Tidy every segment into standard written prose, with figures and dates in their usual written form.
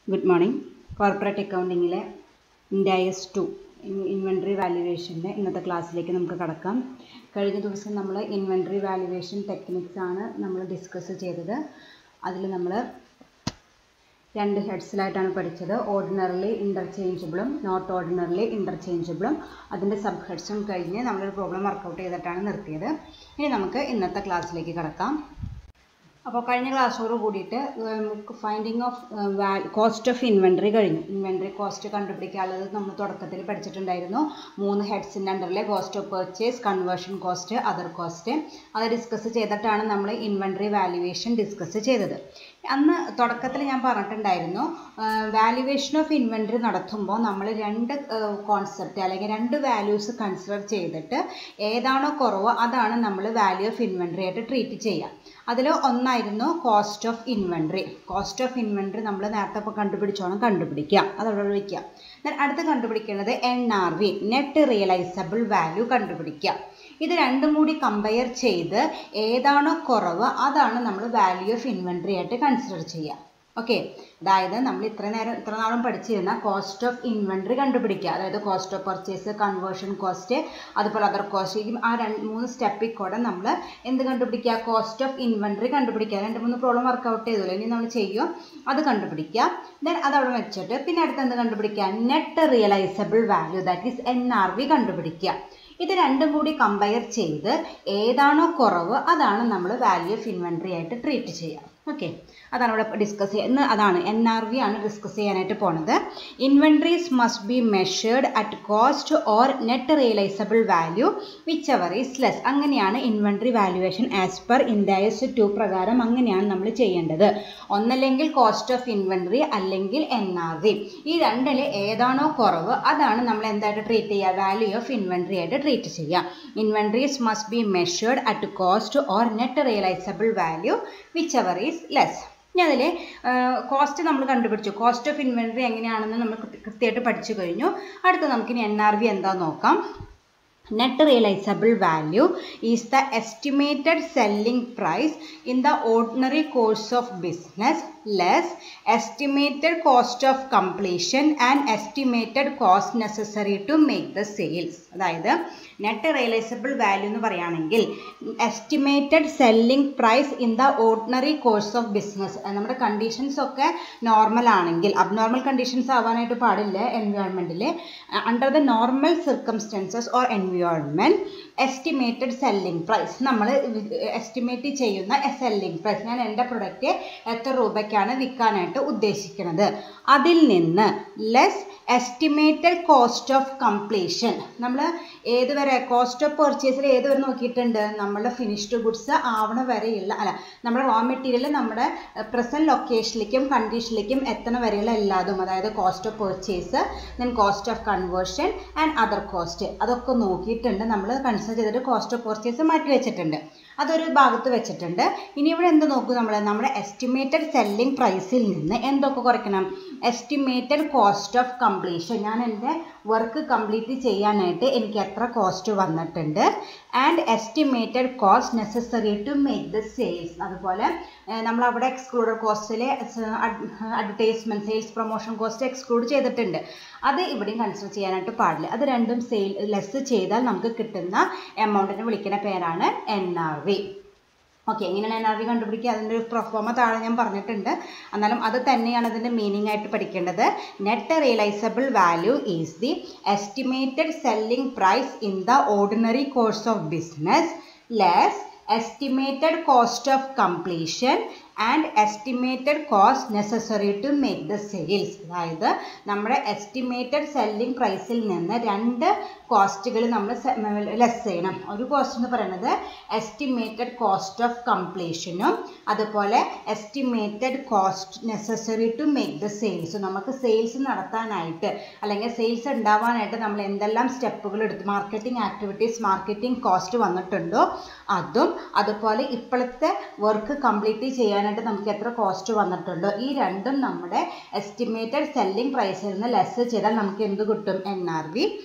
Good morning. Corporate accounting IAS 2 inventory valuation ഇന്നത്തെ ക്ലാസ്സിലേക്ക് നമുക്ക് കടക്കാം. കഴിഞ്ഞ ദിവസം നമ്മൾ ഇൻവെന്ററി വാല്യുവേഷൻ ടെക്നിക്സ് ആണ് നമ്മൾ ഡിസ്കസ് ചെയ്തത്. അതിൽ നമ്മൾ രണ്ട് ഹെഡ്സിലായിട്ടാണ് പഠിച്ചത്. ഓർഡിനറിലി ഇന്റർചേഞ്ചബിളും നോട്ട് ഓർഡിനറിലി ഇന്റർചേഞ്ചബിളും അതിൻ്റെ സബ് ഹെഡ്സും കഴിഞ്ഞ് നമ്മളൊരു പ്രോബ്ലം വർക്കൗട്ട് ചെയ്തിട്ടാണ് നിർത്തിയത്. ഇനി നമുക്ക് ഇന്നത്തെ ക്ലാസ്സിലേക്ക് കടക്കാം. അപ്പോൾ കഴിഞ്ഞ ക്ലാസ്സോട് കൂടിയിട്ട് finding of cost of inventory കഴിഞ്ഞു. ഇൻവെൻട്രി കോസ്റ്റ് കണ്ടുപിടിക്കാനുള്ളത് നമ്മൾ തുടക്കത്തിൽ പഠിച്ചിട്ടുണ്ടായിരുന്നു. 3 ഹെഡ്സിൻ്റെ അണ്ടറിലെ cost of purchase, conversion cost, other cost അത് ഡിസ്കസ് ചെയ്തിട്ടാണ് നമ്മൾ ഇൻവെൻട്രി വാല്യുവേഷൻ ഡിസ്കസ് ചെയ്തത്. അന്ന് തുടക്കത്തിൽ ഞാൻ പറഞ്ഞിട്ടുണ്ടായിരുന്നു, വാല്യുവേഷൻ ഓഫ് ഇൻവെൻട്രി നടത്തുമ്പോൾ നമ്മൾ രണ്ട് കോൺസെപ്റ്റ് അല്ലെങ്കിൽ രണ്ട് വാല്യൂസ് കൺസിഡർ ചെയ്തിട്ട് ഏതാണോ കുറവ് അതാണ് നമ്മൾ വാല്യൂ ഓഫ് ഇൻവെൻട്രി ആയിട്ട് ട്രീറ്റ് ചെയ്യുക. അതിൽ ഒന്നായിരുന്നു cost of inventory. Cost of inventory നമ്മൾ നേരത്തെ ഇപ്പോൾ കണ്ടുപിടിക്കുക, അതവിടെ വയ്ക്കുക. അടുത്ത് കണ്ടുപിടിക്കേണ്ടത് NRV, നെറ്റ് റിയലൈസബിൾ വാല്യൂ കണ്ടുപിടിക്കുക. ഇത് രണ്ടും കൂടി കമ്പയർ ചെയ്ത് ഏതാണോ കുറവ് അതാണ് നമ്മൾ വാല്യൂ ഓഫ് ഇൻവെൻട്രി ആയിട്ട് കൺസിഡർ ചെയ്യുക. ഓക്കെ, അതായത് നമ്മൾ ഇത്ര നാളും പഠിച്ചിരുന്ന കോസ്റ്റ് ഓഫ് ഇൻവെൻട്രി കണ്ടുപിടിക്കുക, അതായത് cost of purchase, conversion cost, അതുപോലെ അതർ കോസ്റ്റ്, ആ 3 സ്റ്റെപ്പിൽ കൂടെ നമ്മൾ എന്ത് കണ്ടുപിടിക്കുക? കോസ്റ്റ് ഓഫ് ഇൻവെൻട്രി കണ്ടുപിടിക്കുക. 2-3 പ്രോബ്ലം വർക്കൗട്ട് ചെയ്തല്ലോ, ഇനി നമ്മൾ ചെയ്യും അത് കണ്ടുപിടിക്കുക. ദെൻ അതവിടെ വെച്ചിട്ട് പിന്നെ അടുത്ത് എന്ത് കണ്ടുപിടിക്കുക? Net realisable value, that is NRV കണ്ടുപിടിക്കുക. ഇത് രണ്ടും കൂടി കമ്പയർ ചെയ്ത് ഏതാണോ കുറവ് അതാണ് നമ്മൾ വാല്യൂ ഓഫ് ഇൻവെൻട്രി ആയിട്ട് ട്രീറ്റ് ചെയ്യുക. ഓക്കെ, അതാണ് ഇവിടെ ഡിസ്കസ് ചെയ്യുന്നത്. അതാണ് NRV ആണ് ഡിസ്കസ് ചെയ്യാനായിട്ട് പോണത്. Inventories must be measured at cost or net realisable value whichever is less. അങ്ങനെയാണ് inventory valuation as per IAS 2 പ്രകാരം അങ്ങനെയാണ് നമ്മൾ ചെയ്യേണ്ടത്. ഒന്നല്ലെങ്കിൽ കോസ്റ്റ് ഓഫ് ഇൻവെൻട്രി അല്ലെങ്കിൽ NRV. ഈ രണ്ടിൽ ഏതാണോ കുറവ് അതാണ് നമ്മൾ എന്തായിട്ട് ട്രീറ്റ് ചെയ്യുക? വാല്യൂ ഓഫ് ഇൻവെൻട്രി ആയിട്ട് ട്രീറ്റ് ചെയ്യുക. Inventories must be measured at cost or net realisable value whichever is less. ഇനി അതിൽ കോസ്റ്റ് നമ്മൾ കണ്ടുപിടിച്ചു. കോസ്റ്റ് ഓഫ് ഇൻവെൻട്രി എങ്ങനെയാണെന്ന് നമ്മൾ കൃത്യമായിട്ട് പഠിച്ചു കഴിഞ്ഞു. അടുത്ത് നമുക്കിനി NRV എന്താണെന്ന് നോക്കാം. Net realizable value is the estimated selling price in the ordinary course of business less estimated cost of completion and estimated cost necessary to make the sales. അതായത് നെറ്റ് റിയലൈസബിൾ വാല്യൂ എന്ന് പറയുകയാണെങ്കിൽ estimated selling price in the ordinary course of business. നമ്മുടെ conditions ഒക്കെ normal ആണെങ്കിൽ, abnormal conditions ആവാനായിട്ട് പാടില്ല എൻവയോൺമെൻറ്റിൽ. Under the normal circumstances or environment estimated selling price, നമ്മൾ എസ്റ്റിമേറ്റ് ചെയ്യുന്ന സെല്ലിംഗ് പ്രൈസ്, ഞാൻ എൻ്റെ പ്രൊഡക്റ്റ് എത്ര രൂപയ്ക്കാണ് വിൽക്കാനായിട്ട് ഉദ്ദേശിക്കുന്നത്, അതിൽ നിന്ന് less estimated cost of completion. നമ്മൾ ഏതുവരെ കോസ്റ്റ് ഓഫ് പർച്ചേസിൽ ഏതുവരെ നോക്കിയിട്ടുണ്ട്? നമ്മളുടെ ഫിനിഷ്ഡ് ഗുഡ്സ് ആവണ വരെയുള്ള, നമ്മുടെ റോ മെറ്റീരിയൽ നമ്മുടെ പ്രസൻറ്റ് ലൊക്കേഷനിലേക്കും കണ്ടീഷനിലേക്കും എത്തണ വരെയുള്ള എല്ലാതും, അതായത് cost of purchase, then cost of conversion and other cost, അതൊക്കെ നോക്കിയിട്ടുണ്ട്. നമ്മൾ കൺസിഡർ ചെയ്തിട്ട് കോസ്റ്റ് ഓഫ് പർച്ചേസ് മാറ്റി വെച്ചിട്ടുണ്ട്, അതൊരു ഭാഗത്ത് വെച്ചിട്ടുണ്ട്. ഇനി ഇവിടെ എന്ത് നോക്കും? നമ്മുടെ എസ്റ്റിമേറ്റഡ് സെല്ലിംഗ് പ്രൈസിൽ നിന്ന് എന്തൊക്കെ കുറയ്ക്കണം? എസ്റ്റിമേറ്റഡ് കോസ്റ്റ് ഓഫ് കംപ്ലീഷൻ, ഞാൻ എൻ്റെ വർക്ക് കംപ്ലീറ്റ് ചെയ്യാനായിട്ട് എനിക്ക് എത്ര കോസ്റ്റ് വന്നിട്ടുണ്ട്, and estimated cost necessary to make the sales. അതുപോലെ നമ്മളവിടെ എക്സ്ക്ലൂഡഡ് കോസ്റ്റിലെ advertisement, sales promotion cost exclude ചെയ്തിട്ടുണ്ട്. അത് ഇവിടെയും കൺസിഡർ ചെയ്യാനായിട്ട് പാടില്ല. അത് രണ്ടും ലെസ് ചെയ്താൽ നമുക്ക് കിട്ടുന്ന എമൗണ്ടിനെ വിളിക്കുന്ന പേരാണ് NRV. ഓക്കെ, എങ്ങനെയാണ് NRV കണ്ടുപിടിക്കുക? അതിൻ്റെ ഒരു പ്രൊഫോമ താഴെ ഞാൻ പറഞ്ഞിട്ടുണ്ട്. എന്നാലും അത് തന്നെയാണ് അതിൻ്റെ മീനിങ് ആയിട്ട് പഠിക്കേണ്ടത്. Net realisable value is the estimated selling price in the ordinary course of business less estimated cost of completion and estimated cost necessary to make the sales. അതായത് നമ്മുടെ എസ്റ്റിമേറ്റഡ് സെല്ലിംഗ് പ്രൈസിൽ നിന്ന് 2 കോസ്റ്റുകൾ നമ്മൾ ലെസ് ചെയ്യണം. ഒരു cost എന്ന് പറയുന്നത് estimated cost of കംപ്ലീഷനും അതുപോലെ estimated cost necessary to make the sales. നമുക്ക് സെയിൽസ് നടത്താനായിട്ട് അല്ലെങ്കിൽ സെയിൽസ് ഉണ്ടാവാനായിട്ട് നമ്മൾ എന്തെല്ലാം സ്റ്റെപ്പുകൾ എടുത്ത്, മാർക്കറ്റിംഗ് ആക്ടിവിറ്റീസ്, മാർക്കറ്റിംഗ് കോസ്റ്റ് വന്നിട്ടുണ്ടോ അതും, അതുപോലെ ഇപ്പോഴത്തെ വർക്ക് കംപ്ലീറ്റ് ചെയ്യാനായിട്ട് നമുക്ക് എത്ര കോസ്റ്റ് വന്നിട്ടുണ്ടോ, ഈ രണ്ടും നമ്മുടെ എസ്റ്റിമേറ്റഡ് സെല്ലിംഗ് പ്രൈസിൽ നിന്ന് ലെസ് ചെയ്താൽ നമുക്ക് എന്ത് കിട്ടും? NRV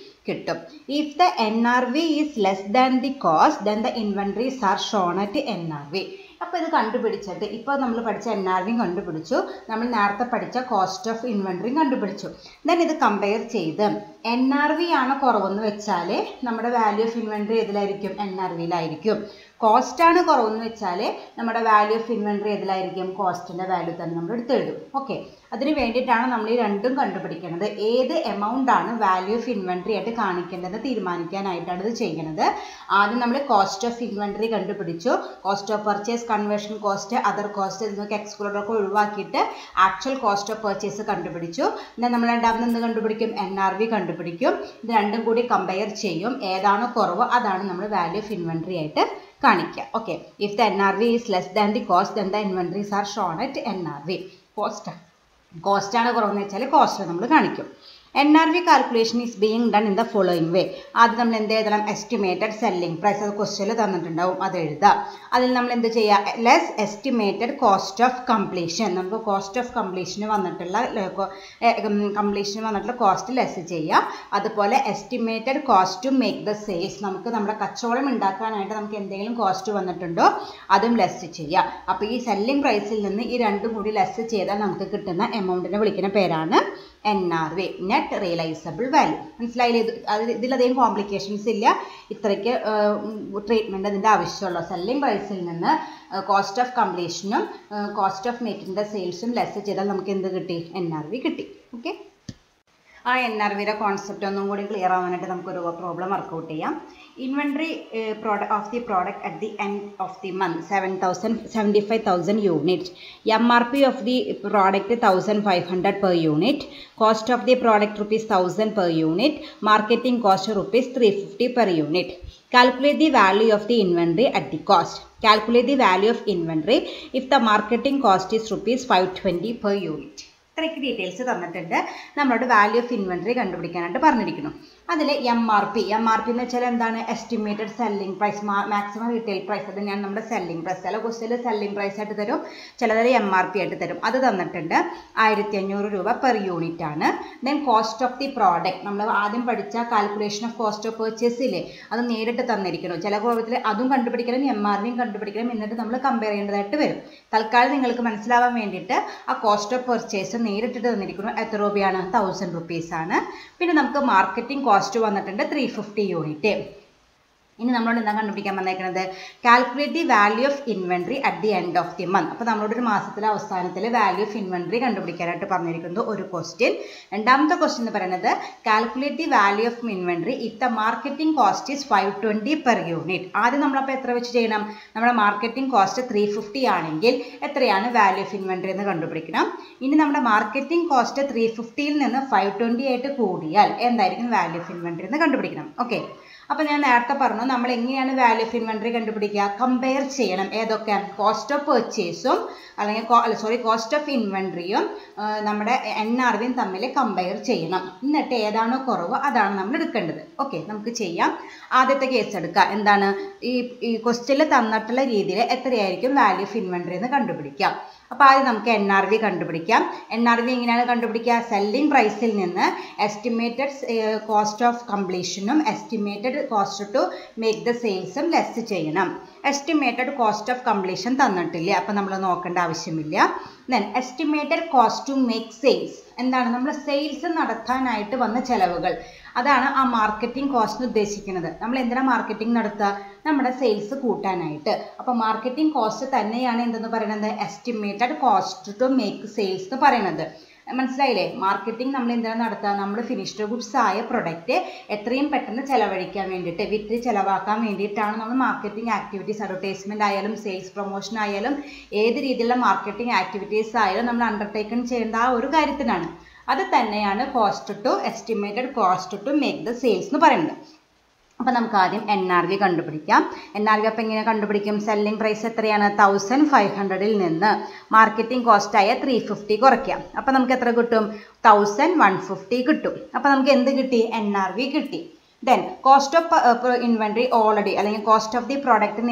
കിട്ടും. If the NRV is less than the cost, then the inventories are shown at NRV. അപ്പോൾ ഇത് കണ്ടുപിടിച്ചിട്ട് ഇപ്പോൾ നമ്മൾ പഠിച്ച NRVയും കണ്ടുപിടിച്ചു, നമ്മൾ നേരത്തെ പഠിച്ച കോസ്റ്റ് ഓഫ് ഇൻവെൻട്രിയും കണ്ടുപിടിച്ചു. ദെൻ ഇത് കമ്പയർ ചെയ്ത് NRV ആണ് കുറവെന്ന് വെച്ചാൽ നമ്മുടെ വാല്യൂ ഓഫ് ഇൻവെൻട്രി ഏതിലായിരിക്കും? NRVയിലായിരിക്കും. കോസ്റ്റ് ആണ് കുറവെന്ന് വെച്ചാൽ നമ്മുടെ വാല്യൂ ഓഫ് ഇൻവെൻട്രി ഏതിലായിരിക്കും? കോസ്റ്റിൻ്റെ വാല്യൂ തന്നെ നമ്മൾ എടുത്തെഴുതും. ഓക്കെ, അതിന് വേണ്ടിയിട്ടാണ് നമ്മൾ ഈ രണ്ടും കണ്ടുപിടിക്കുന്നത്. ഏത് എമൗണ്ട് ആണ് വാല്യൂ ഓഫ് ഇൻവെൻട്രി ആയിട്ട് കാണിക്കേണ്ടത് തീരുമാനിക്കാനായിട്ടാണ് ഇത് ചെയ്യുന്നത്. ആദ്യം നമ്മൾ കോസ്റ്റ് ഓഫ് ഇൻവെൻട്രി കണ്ടുപിടിച്ചു, cost of purchase, conversion cost, other cost എന്നൊക്കെ എക്സ്ക്ലൂഡൊക്കെ ഒഴിവാക്കിയിട്ട് ആക്ച്വൽ കോസ്റ്റ് ഓഫ് പർച്ചേസ് കണ്ടുപിടിച്ചു. എന്നാൽ നമ്മൾ രണ്ടാമത് എന്ത് കണ്ടുപിടിക്കും? NRV കണ്ടുപിടിക്കും. ഇത് രണ്ടും കൂടി കമ്പയർ ചെയ്യും, ഏതാണോ കുറവ് അതാണ് നമ്മൾ വാല്യൂ ഓഫ് ഇൻവെൻട്രി ആയിട്ട് കാണിക്കുക. Okay, if the NRV is less than the cost then the inventories are shown at NRV. കോസ്റ്റാണ് കുറവെന്ന് വെച്ചാൽ കോസ്റ്റ് നമ്മൾ കാണിക്കും. NRV calculation is being done in the following way. ആദ്യം നമ്മൾ എന്ത് എഴുതണം? Estimated selling price. അത് ക്വസ്റ്റ്യനിൽ തന്നിട്ടുണ്ടാവും, അത് എഴുതാം. അതിൽ നമ്മൾ എന്ത് ചെയ്യുക? Less estimated cost of completion. നമുക്ക് കോസ്റ്റ് ഓഫ് കംപ്ലീഷന് വന്നിട്ടുള്ള കോസ്റ്റ് ലെസ് ചെയ്യുക. അതുപോലെ estimated cost to make the sales. നമുക്ക് നമ്മുടെ കച്ചവടം ഉണ്ടാക്കാനായിട്ട് നമുക്ക് എന്തെങ്കിലും കോസ്റ്റ് വന്നിട്ടുണ്ടോ അതും ലെസ് ചെയ്യുക. അപ്പോൾ ഈ സെല്ലിംഗ് പ്രൈസിൽ നിന്ന് ഈ രണ്ടും കൂടി ലെസ് ചെയ്താൽ നമുക്ക് കിട്ടുന്ന എമൗണ്ടിനെ വിളിക്കുന്ന പേരാണ് NRV, നെറ്റ് റിയലൈസബിൾ വാല്യൂ. മനസ്സിലായില്ലേ? ഇതിലധികം കോംപ്ലിക്കേഷൻസ് ഇല്ല, ഇത്രയ്ക്ക് ട്രീറ്റ്മെൻറ്റ് അതിൻ്റെ ആവശ്യമുള്ളൂ. സെല്ലിംഗ് പ്രൈസിൽ നിന്ന് കോസ്റ്റ് ഓഫ് കംപ്ലീഷനും കോസ്റ്റ് ഓഫ് മേക്കിംഗ് ദ സെയിൽസും ലെസ് ചെയ്താൽ നമുക്ക് എന്ത് കിട്ടി? NRV കിട്ടി. ഓക്കെ, ആ NRVയുടെ കോൺസെപ്റ്റ് ഒന്നും കൂടി ക്ലിയർ ആവാനായിട്ട് നമുക്കൊരു പ്രോബ്ലം വർക്കൗട്ട് ചെയ്യാം. Inventory of the product at the end of the month 75,000 unit. MRP of the product 1,500 per unit. Cost of the product ₹1,000 per unit. Marketing cost ₹350 per unit. Calculate the value of the inventory at the cost. Calculate the value of inventory if the marketing cost is ₹520 per unit. ഇത്രയ്ക്ക് details തന്നിട്ടുണ്ട്. നമ്മളോട് value of inventory കണ്ടുപിടിക്കാനായിട്ട് പറഞ്ഞിരിക്കുന്നു. അതിൽ MRP എന്ന് വെച്ചാൽ എന്താണ്? Estimated selling price, maximum retail price. അത് ഞാൻ നമ്മുടെ സെല്ലിംഗ് പ്രൈസ്, ചില ക്വസ്റ്റ്യനിൽ സെല്ലിംഗ് പ്രൈസ് ആയിട്ട് തരും, ചിലതിൽ MRP ആയിട്ട് തരും. അത് തന്നിട്ടുണ്ട്. ₹1,500 പെർ യൂണിറ്റ് ആണ്. Then cost of the product, നമ്മൾ ആദ്യം പഠിച്ച calculation of cost of purchase ഇല്ലേ, അത് നേരിട്ട് തന്നിരിക്കുന്നു. ചില കോളത്തിൽ അതും കണ്ടുപിടിക്കണം, MRVയും കണ്ടുപിടിക്കണം, എന്നിട്ട് നമ്മൾ കമ്പയർ ചെയ്യേണ്ടതായിട്ട് വരും. തൽക്കാലം നിങ്ങൾക്ക് മനസ്സിലാവാൻ വേണ്ടിയിട്ട് ആ കോസ്റ്റ് ഓഫ് പർച്ചേസ് നേരിട്ടിട്ട് തന്നിരിക്കുന്നു. എത്ര രൂപയാണ്? ₹1,000 ആണ്. പിന്നെ നമുക്ക് മാർക്കറ്റിംഗ് കോസ്റ്റ് വന്നിട്ടുണ്ട് 350 യൂണിറ്റ്. ഇനി നമ്മളോട് എന്താ കണ്ടുപിടിക്കാൻ വന്നേക്കുന്നത്? Calculate the value of inventory at the end of the month. അപ്പോൾ നമ്മളോട് ഒരു മാസത്തിലെ അവസാനത്തിൽ വാല്യൂ ഓഫ് ഇൻവെൻട്രി കണ്ടുപിടിക്കാനായിട്ട് പറഞ്ഞിരിക്കുന്നത് ഒരു ക്വസ്റ്റ്യൻ. രണ്ടാമത്തെ ക്വസ്റ്റ്യൻ എന്ന് പറയുന്നത് calculate the value of inventory if the marketing cost is 520 per unit. ആദ്യം നമ്മളപ്പോൾ എത്ര വെച്ച് ചെയ്യണം? നമ്മുടെ മാർക്കറ്റിംഗ് കോസ്റ്റ് 350 ആണെങ്കിൽ എത്രയാണ് വാല്യൂ ഓഫ് ഇൻവെൻട്രി എന്ന് കണ്ടുപിടിക്കണം. ഇനി നമ്മുടെ മാർക്കറ്റിംഗ് കോസ്റ്റ് 350യിൽ നിന്ന് 520 ആയിട്ട് കൂടിയാൽ എന്തായിരിക്കും വാല്യൂ ഓഫ് ഇൻവെൻട്രി എന്ന് കണ്ടുപിടിക്കണം. ഓക്കെ, അപ്പോൾ ഞാൻ നേരത്തെ പറഞ്ഞു നമ്മൾ എങ്ങനെയാണ് വാല്യൂ ഓഫ് ഇൻവെൻട്രി കണ്ടുപിടിക്കുക? കമ്പയർ ചെയ്യണം. ഏതൊക്കെ? കോസ്റ്റ് ഓഫ് പർച്ചേസും അല്ലെങ്കിൽ കോസ്റ്റ് ഓഫ് ഇൻവെൻട്രിയും നമ്മുടെ NRVയും തമ്മിൽ കമ്പയർ ചെയ്യണം. എന്നിട്ട് ഏതാണോ കുറവ് അതാണ് നമ്മൾ എടുക്കേണ്ടത്. ഓക്കെ, നമുക്ക് ചെയ്യാം. ആദ്യത്തെ കേസ് എടുക്കുക. എന്താണ്? ഈ ക്വസ്റ്റ്യനിൽ തന്നിട്ടുള്ള രീതിയിൽ എത്രയായിരിക്കും വാല്യൂ ഓഫ് ഇൻവെൻട്രി എന്ന് കണ്ടുപിടിക്കാം. അപ്പോൾ ആദ്യം നമുക്ക് NRV കണ്ടുപിടിക്കാം. NRV എങ്ങനെയാണ് കണ്ടുപിടിക്കുക? സെല്ലിംഗ് പ്രൈസിൽ നിന്ന് എസ്റ്റിമേറ്റഡ് കോസ്റ്റ് ഓഫ് കംപ്ലീഷനും estimated cost to make the സെയിൽസും ലെസ് ചെയ്യണം. എസ്റ്റിമേറ്റഡ് കോസ്റ്റ് ഓഫ് കംപ്ലീഷൻ തന്നിട്ടില്ല, അപ്പോൾ നമ്മൾ നോക്കേണ്ട ആവശ്യമില്ല. Then estimated cost to make sales. എന്താണ്? നമ്മൾ സെയിൽസ് നടത്താനായിട്ട് വന്ന ചിലവുകൾ, അതാണ് ആ മാർക്കറ്റിംഗ് കോസ്റ്റ് ഉദ്ദേശിക്കുന്നത്. നമ്മൾ എന്തിനാണ് മാർക്കറ്റിംഗ് നടത്തുക? നമ്മുടെ സെയിൽസ് കൂട്ടാനായിട്ട്. അപ്പോൾ മാർക്കറ്റിംഗ് കോസ്റ്റ് തന്നെയാണ് എന്തെന്ന് പറയുന്നത്? Estimated cost to make sales എന്ന് പറയുന്നത്. മനസ്സിലായില്ലേ? മാർക്കറ്റിംഗ് നമ്മൾ എന്തിനാണ് നടത്തുക? നമ്മൾ ഫിനിഷ്ഡ് ഗുഡ്സ് ആയ പ്രൊഡക്റ്റ് എത്രയും പെട്ടെന്ന് ചിലവഴിക്കാൻ വേണ്ടിയിട്ട്, വിറ്റ് ചിലവാക്കാൻ വേണ്ടിയിട്ടാണ് നമ്മൾ മാർക്കറ്റിംഗ് ആക്ടിവിറ്റീസ്, അഡ്വർടൈസ്മെന്റ് ആയാലും സെയിൽസ് പ്രൊമോഷൻ ആയാലും ഏത് രീതിയിലുള്ള മാർക്കറ്റിംഗ് ആക്ടിവിറ്റീസ് ആയാലും നമ്മൾ അണ്ടർടേക്കൺ ചെയ്യേണ്ട ആ ഒരു കാര്യത്തിനാണ്. അത് തന്നെയാണ് cost to estimated cost to make the sales എന്ന് പറയുന്നത്. അപ്പോൾ നമുക്ക് ആദ്യം NRV കണ്ടുപിടിക്കാം. NRV അപ്പോൾ എങ്ങനെ കണ്ടുപിടിക്കും? സെല്ലിംഗ് പ്രൈസ് എത്രയാണ്? 1,500ൽ നിന്ന് മാർക്കറ്റിംഗ് കോസ്റ്റായ 350 കുറയ്ക്കാം. അപ്പോൾ നമുക്ക് എത്ര കിട്ടും? 1,150 കിട്ടും. അപ്പോൾ നമുക്ക് എന്ത് കിട്ടി? NRV കിട്ടി. Then cost of inventory already അല്ലെങ്കിൽ cost of the product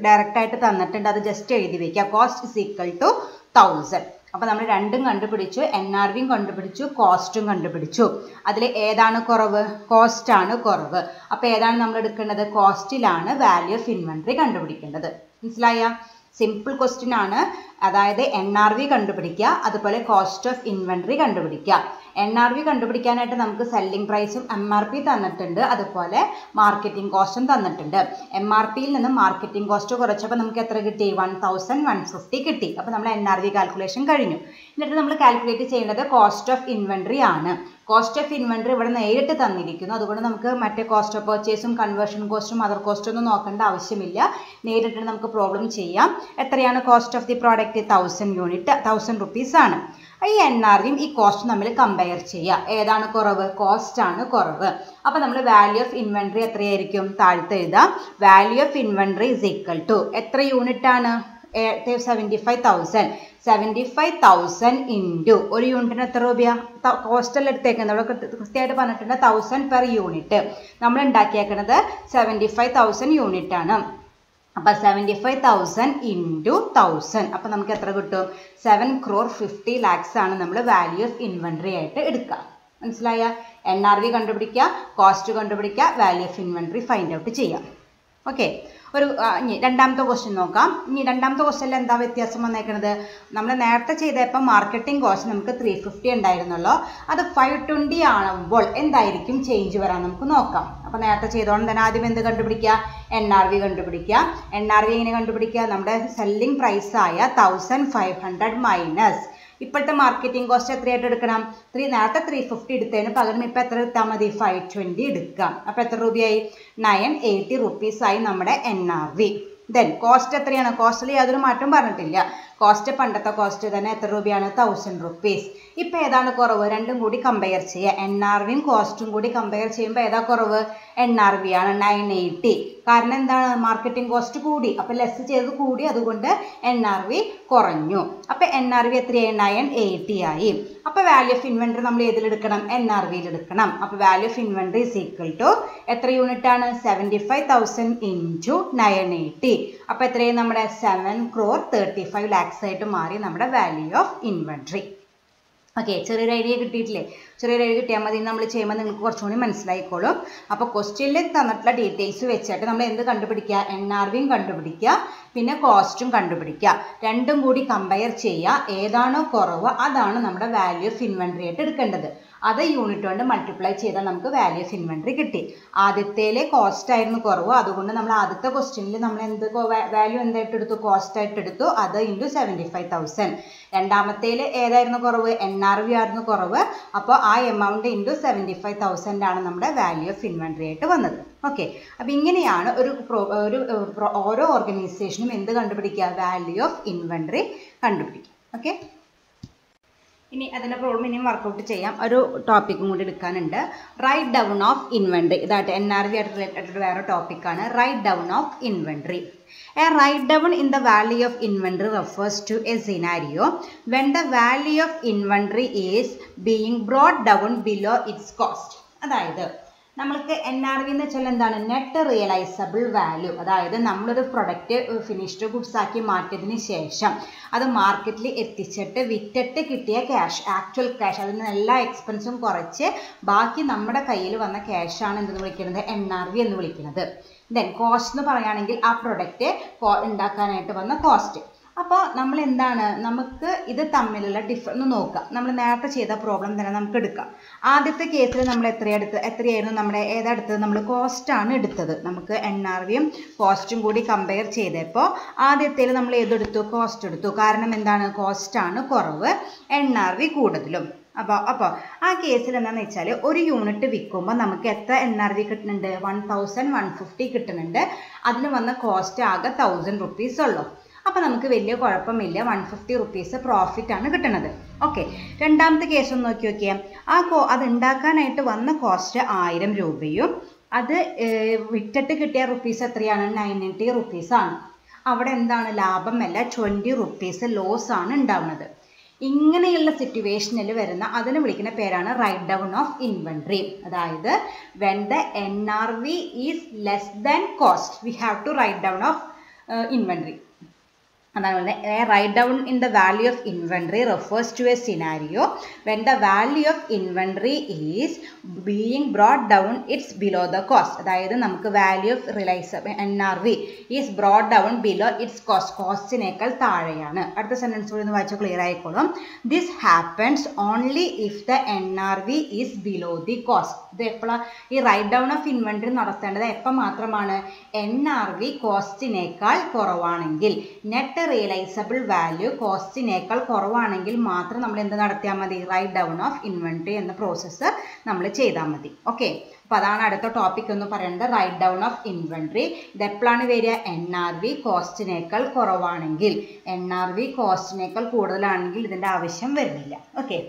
direct ആയിട്ട് തന്നിട്ടുണ്ട്, അത് ജസ്റ്റ് എഴുതി വയ്ക്കുക. Cost is equal to 1000. അപ്പോൾ നമ്മൾ രണ്ടും കണ്ടുപിടിച്ചു, NRVയും കണ്ടുപിടിച്ചു, കോസ്റ്റും കണ്ടുപിടിച്ചു. അതിൽ ഏതാണ് കുറവ്? കോസ്റ്റ് ആണ് കുറവ്. അപ്പോൾ ഏതാണ് നമ്മൾ എടുക്കേണ്ടത്? കോസ്റ്റിലാണ് വാല്യൂ ഓഫ് ഇൻവെൻട്രി കണ്ടുപിടിക്കേണ്ടത്. മനസ്സിലായ? സിമ്പിൾ ക്വസ്റ്റ്യൻ ആണ്. അതായത് NRV കണ്ടുപിടിക്കുക, അതുപോലെ കോസ്റ്റ് ഓഫ് ഇൻവെന്ററി കണ്ടുപിടിക്കുക. NRV കണ്ടുപിടിക്കാനായിട്ട് നമുക്ക് സെല്ലിംഗ് പ്രൈസും MRP തന്നിട്ടുണ്ട്, അതുപോലെ മാർക്കറ്റിംഗ് കോസ്റ്റും തന്നിട്ടുണ്ട്. MRPയിൽ നിന്ന് മാർക്കറ്റിംഗ് കോസ്റ്റ് കുറച്ചപ്പോൾ നമുക്ക് എത്ര കിട്ടി? 1150 കിട്ടി. അപ്പോൾ നമ്മൾ NRV കാൽക്കുലേഷൻ കഴിഞ്ഞു. എന്നിട്ട് നമ്മൾ കാൽക്കുലേറ്റ് ചെയ്യേണ്ടത് കോസ്റ്റ് ഓഫ് ഇൻവെന്ററി ആണ്. കോസ്റ്റ് ഓഫ് ഇൻവെന്ററി ഇവിടെ നേരിട്ട് തന്നിരിക്കുന്നു. അതുകൊണ്ട് നമുക്ക് മറ്റേ കോസ്റ്റ് ഓഫ് പർച്ചേസും കൺവേർഷൻ കോസ്റ്റും അതർ കോസ്റ്റും ഒന്നും നോക്കേണ്ട ആവശ്യമില്ല. നേരിട്ട് നമുക്ക് പ്രോബ്ലം ചെയ്യാം. എത്രയാണ് cost of the product? 1000 unit, 1000 rupees ആണ്. ഈ NRVയും ഈ കോസ്റ്റും തമ്മിൽ കമ്പയർ ചെയ്യുക. ഏതാണ് കുറവ്? കോസ്റ്റ് ആണ് കുറവ്. അപ്പോൾ നമ്മൾ വാല്യൂ ഓഫ് ഇൻവെന്ററി എത്രയായിരിക്കും? താഴത്ത് എഴുതാം. Value of inventory is equal to എത്ര യൂണിറ്റ് ആണ്? 75,000. 75,000 ഇൻറ്റു ഒരു യൂണിറ്റിന് എത്ര രൂപയാണ്? കോസ്റ്റെല്ലാം എടുത്തേക്കുന്നത് അവിടെ കൃത്യമായിട്ട് പറഞ്ഞിട്ടുണ്ട് 1000 പെർ യൂണിറ്റ്. നമ്മൾ ഉണ്ടാക്കിയേക്കുന്നത് 75,000 യൂണിറ്റ് ആണ്. അപ്പോൾ 75,000 ഇൻറ്റു 1000. അപ്പോൾ നമുക്ക് എത്ര കിട്ടും? 7,50 lakhs ആണ് നമ്മൾ വാല്യൂ ഓഫ് ഇൻവെന്ററി ആയിട്ട് എടുക്കുക. മനസ്സിലായ? NRV കണ്ടുപിടിക്കുക, കോസ്റ്റ് കണ്ടുപിടിക്കുക, value of inventory find out ചെയ്യാം. ഓക്കെ, ഒരു രണ്ടാമത്തെ ക്വസ്റ്റ്യൻ നോക്കാം. ഇനി രണ്ടാമത്തെ ക്വസ്റ്റ്യനിൽ എന്താ വ്യത്യാസം വന്നേക്കുന്നത്? നമ്മൾ നേരത്തെ ചെയ്തപ്പോൾ മാർക്കറ്റിംഗ് കോസ്റ്റ് നമുക്ക് 350 ഉണ്ടായിരുന്നല്ലോ. അത് 520 ആകുമ്പോൾ എന്തായിരിക്കും ചേഞ്ച് വരാൻ നമുക്ക് നോക്കാം. അപ്പോൾ നേരത്തെ ചെയ്തോണ്ട് തന്നെ ആദ്യം എന്ത് കണ്ടുപിടിക്കുക? NRV കണ്ടുപിടിക്കുക. NRV എങ്ങനെ കണ്ടുപിടിക്കുക? നമ്മുടെ സെല്ലിംഗ് പ്രൈസ് ആയ 1500 മൈനസ് ഇപ്പോഴത്തെ മാർക്കറ്റിംഗ് കോസ്റ്റ് എത്രയായിട്ട് എടുക്കണം? നേരത്തെ 350 എടുത്തതിന് പകരം ഇപ്പോൾ എത്ര എടുത്താൽ മതി? 520 എടുക്കാം. അപ്പോൾ എത്ര രൂപയായി? 980 rupees ആയി നമ്മുടെ NRV. ദെൻ കോസ്റ്റ് എത്രയാണ്? കോസ്റ്റിൽ യാതൊരു മാറ്റവും പറഞ്ഞിട്ടില്ല. കോസ്റ്റ് പണ്ടത്തെ കോസ്റ്റ് തന്നെ എത്ര രൂപയാണ്? 1000 rupees. ഇപ്പോൾ ഏതാണ് കുറവ്? രണ്ടും കൂടി കമ്പയർ ചെയ്യുക. NRVയും കോസ്റ്റും കൂടി കമ്പയർ ചെയ്യുമ്പോൾ ഏതാ കുറവ്? NRV ആണ്, 980. കാരണം എന്താണ്? മാർക്കറ്റിംഗ് കോസ്റ്റ് കൂടി, അപ്പോൾ ലെസ് ചെയ്ത് കൂടി, അതുകൊണ്ട് NRV കുറഞ്ഞു. അപ്പോൾ NRV എത്രയായി? 980 ആയി. അപ്പോൾ വാല്യൂ ഓഫ് ഇൻവെന്ററി നമ്മൾ ഏതിലെടുക്കണം? NRVയിൽ എടുക്കണം. അപ്പോൾ value of inventory is equal to എത്ര യൂണിറ്റ് ആണ്? 75,000 ഇൻറ്റു 980. അപ്പോൾ എത്രയും നമ്മുടെ 7,35 lakhs ആയിട്ട് മാറി നമ്മുടെ വാല്യൂ ഓഫ് ഇൻവെന്ററി. ഓക്കെ, ചെറിയൊരു ഐഡിയ കിട്ടിയിട്ടില്ലേ? ചെറിയൊരു ഐഡിയ കിട്ടിയാൽ മതി. നമ്മൾ ചെയ്യുമ്പോൾ നിങ്ങൾക്ക് കുറച്ചുകൂടി മനസ്സിലായിക്കോളും. അപ്പോൾ ക്വസ്റ്റ്യനിൽ തന്നിട്ടുള്ള ഡീറ്റെയിൽസ് വെച്ചിട്ട് നമ്മൾ എന്ത് കണ്ടുപിടിക്കുക? NRVയും കണ്ടുപിടിക്കുക, പിന്നെ കോസ്റ്റും കണ്ടുപിടിക്കുക. രണ്ടും കൂടി കമ്പയർ ചെയ്യുക. ഏതാണോ കുറവ് അതാണ് നമ്മുടെ വാല്യൂ ഓഫ് ഇൻവെന്ററി ആയിട്ട് എടുക്കേണ്ടത്. അത് യൂണിറ്റ് കൊണ്ട് മൾട്ടിപ്ലൈ ചെയ്താൽ നമുക്ക് വാല്യൂ ഓഫ് ഇൻവെന്ററി കിട്ടി. ആദ്യത്തേലെ കോസ്റ്റ് ആയിരുന്നു കുറവ്, അതുകൊണ്ട് നമ്മൾ ആദ്യത്തെ ക്വസ്റ്റ്യനിൽ നമ്മൾ എന്ത് വാല്യൂ എന്തായിട്ട് എടുത്തു? കോസ്റ്റ് ആയിട്ട് എടുത്തു. അത് ഇൻറ്റു 75,000. രണ്ടാമത്തേൽ ഏതായിരുന്നു കുറവ്? NRV ആയിരുന്നു കുറവ്. അപ്പോൾ ആ എമൗണ്ട് ഇൻറ്റു 75,000 ആണ് നമ്മുടെ വാല്യൂ ഓഫ് ഇൻവെന്ററി ആയിട്ട് വന്നത്. ഓക്കെ, അപ്പോൾ ഇങ്ങനെയാണ് ഓരോ ഓർഗനൈസേഷനും എന്ത് കണ്ടുപിടിക്കുക? വാല്യൂ ഓഫ് ഇൻവെന്ററി കണ്ടുപിടിക്കുക. ഓക്കെ, ഇനി അതിൻ്റെ പ്രോബ്ലം ഇനിയും വർക്കൗട്ട് ചെയ്യാം. ഒരു ടോപ്പിക്കും കൂടി എടുക്കാനുണ്ട്. Write down of inventory. ഇതായിട്ട് NRV ആയിട്ട് റിലേറ്റഡ് വേറെ ടോപ്പിക്കാണ്. Write down of inventory. A write down in the value of inventory refers to a scenario when the value of inventory is being brought down below its cost. അതായത് നമ്മൾക്ക് NRV എന്ന് വെച്ചാൽ എന്താണ്? Net realisable value. അതായത് നമ്മളൊരു product finished goods ആക്കി മാറ്റിയതിന് ശേഷം അത് മാർക്കറ്റിൽ എത്തിച്ചിട്ട് വിറ്റിട്ട് കിട്ടിയ ക്യാഷ്, ആക്ച്വൽ ക്യാഷ്, അതിന് എല്ലാ എക്സ്പെൻസും കുറച്ച് ബാക്കി നമ്മുടെ കയ്യിൽ വന്ന ക്യാഷാണ് എന്തെന്ന് വിളിക്കുന്നത്? NRV എന്ന് വിളിക്കുന്നത്. ദെൻ കോസ്റ്റ് എന്ന് പറയുകയാണെങ്കിൽ ആ പ്രൊഡക്റ്റ് ഉണ്ടാക്കാനായിട്ട് വന്ന കോസ്റ്റ്. അപ്പോൾ നമ്മൾ എന്താണ്? നമുക്ക് ഇത് തമ്മിലുള്ള ഡിഫറൻസ് നോക്കാം. നമ്മൾ നേരത്തെ ചെയ്ത പ്രോബ്ലം തന്നെ നമുക്ക് എടുക്കാം. ആദ്യത്തെ കേസിൽ നമ്മൾ എത്രയായിരുന്നു നമ്മുടെ ഏതെടുത്തത്? നമ്മൾ കോസ്റ്റാണ് എടുത്തത്. നമുക്ക് NRVയും കോസ്റ്റും കൂടി കമ്പയർ ചെയ്തപ്പോൾ ആദ്യത്തേൽ നമ്മൾ ഏതെടുത്തു? കോസ്റ്റ് എടുത്തു. കാരണം എന്താണ്? കോസ്റ്റാണ് കുറവ്, NRV കൂടുതലും. അപ്പോൾ ആ കേസിൽ എന്താണെന്ന് വെച്ചാൽ ഒരു യൂണിറ്റ് വിൽക്കുമ്പോൾ നമുക്ക് എത്ര NRV കിട്ടുന്നുണ്ട്? 1150 കിട്ടുന്നുണ്ട്. അതിന് വന്ന കോസ്റ്റ് ആകെ 1000 rupees ഉള്ളൂ. അപ്പോൾ നമുക്ക് വലിയ കുഴപ്പമില്ല, 150 rupees പ്രോഫിറ്റ് ആണ് കിട്ടുന്നത്. ഓക്കെ, രണ്ടാമത്തെ കേസ് ഒന്ന് നോക്കി നോക്കിയാൽ അത് ഉണ്ടാക്കാനായിട്ട് വന്ന കോസ്റ്റ് 1000 രൂപയും അത് വിറ്റിട്ട് കിട്ടിയ റുപ്പീസ് എത്രയാണ്? 980 rupees ആണ്. അവിടെ എന്താണ്? ലാഭമല്ല, 20 rupees ലോസ് ആണ് ഉണ്ടാവുന്നത്. ഇങ്ങനെയുള്ള സിറ്റുവേഷനിൽ വരുന്ന അതിനെ വിളിക്കുന്ന പേരാണ് റൈറ്റ് ഡൗൺ ഓഫ് ഇൻവെന്ററി. അതായത് when the NRV is less than cost we have to write down of inventory. A write down in the value of inventory refers to a scenario when the value of inventory is being brought down, it's below the cost. അതായത് നമുക്ക് value of realizable NRV is brought down below its cost. കോസ്റ്റിനേക്കാൾ താഴെയാണ്. അടുത്ത sentence കൂടി ഒന്ന് വായിച്ചാൽ clear ആയിക്കോളും. This happens only if the NRV is below the cost. ഇത് എപ്പോഴാണ് ഈ റൈറ്റ് ഡൗൺ ഓഫ് ഇൻവെന്ററി നടത്തേണ്ടത്? എപ്പോൾ മാത്രമാണ്? NRV കോസ്റ്റിനേക്കാൾ കുറവാണെങ്കിൽ, നെറ്റ് റിയലൈസബിൾ വാല്യൂ കോസ്റ്റിനേക്കാൾ കുറവാണെങ്കിൽ മാത്രം നമ്മൾ എന്ത് നടത്തിയാൽ മതി? റൈറ്റ് ഡൗൺ ഓഫ് ഇൻവെന്ററി എന്ന പ്രോസസ്സ് നമ്മൾ ചെയ്താൽ മതി. ഓക്കെ, അപ്പോൾ അതാണ് അടുത്ത ടോപ്പിക് എന്ന് പറയുന്നത്, റൈറ്റ് ഡൗൺ ഓഫ് ഇൻവെന്ററി. ഇത് എപ്പോഴാണ് വരിക? NRV കോസ്റ്റിനേക്കാൾ കുറവാണെങ്കിൽ. NRV കോസ്റ്റിനേക്കാൾ കൂടുതലാണെങ്കിൽ ഇതിൻ്റെ ആവശ്യം വരുന്നില്ല. ഓക്കെ,